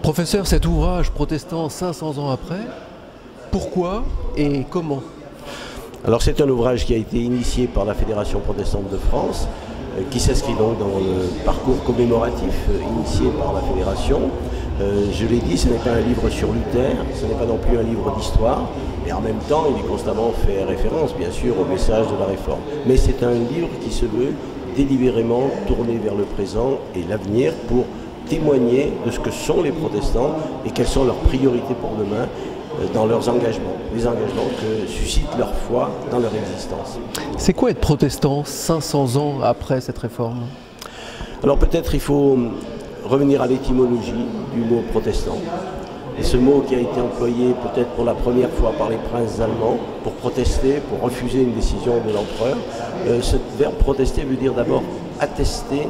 Professeur, cet ouvrage protestant 500 ans après, pourquoi et comment? Alors c'est un ouvrage qui a été initié par la Fédération protestante de France, qui s'inscrit donc dans le parcours commémoratif initié par la Fédération. Je l'ai dit, ce n'est pas un livre sur Luther, ce n'est pas non plus un livre d'histoire, et en même temps il est constamment fait référence bien sûr au message de la Réforme. Mais c'est un livre qui se veut délibérément tourné vers le présent et l'avenir pour témoigner de ce que sont les protestants et quelles sont leurs priorités pour demain dans leurs engagements, les engagements que suscite leur foi dans leur existence. C'est quoi être protestant 500 ans après cette réforme? Alors peut-être il faut revenir à l'étymologie du mot protestant. Et ce mot qui a été employé peut-être pour la première fois par les princes allemands pour protester, pour refuser une décision de l'empereur, ce verbe protester veut dire d'abord attester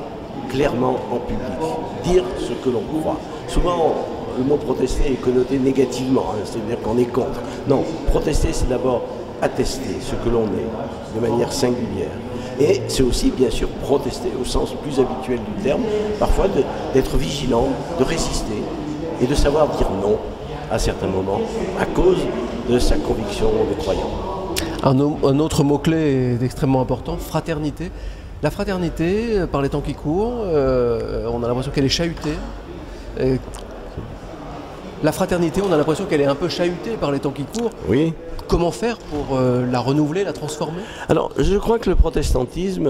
clairement en public, dire ce que l'on croit. Souvent, le mot protester est connoté négativement, c'est-à-dire qu'on est contre. Non, protester, c'est d'abord attester ce que l'on est, de manière singulière. Et c'est aussi, bien sûr, protester au sens plus habituel du terme, parfois d'être vigilant, de résister et de savoir dire non à certains moments à cause de sa conviction de croyant. Un autre mot-clé est extrêmement important, fraternité. La fraternité, par les temps qui courent, on a l'impression qu'elle est chahutée. La fraternité, on a l'impression qu'elle est un peu chahutée par les temps qui courent. Oui. Comment faire pour la renouveler, la transformer? Alors, je crois que le protestantisme,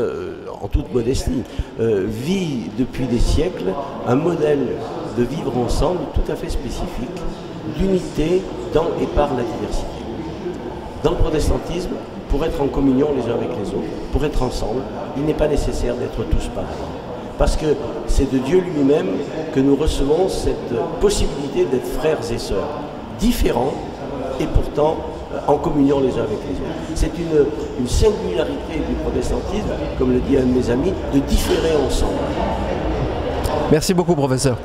en toute modestie, vit depuis des siècles un modèle de vivre ensemble tout à fait spécifique, d'unité dans et par la diversité. Dans le protestantisme, pour être en communion les uns avec les autres, pour être ensemble, il n'est pas nécessaire d'être tous pareils. Parce que c'est de Dieu lui-même que nous recevons cette possibilité d'être frères et sœurs, différents et pourtant en communion les uns avec les autres. C'est une singularité du protestantisme, comme le dit un de mes amis, de différer ensemble. Merci beaucoup, professeur.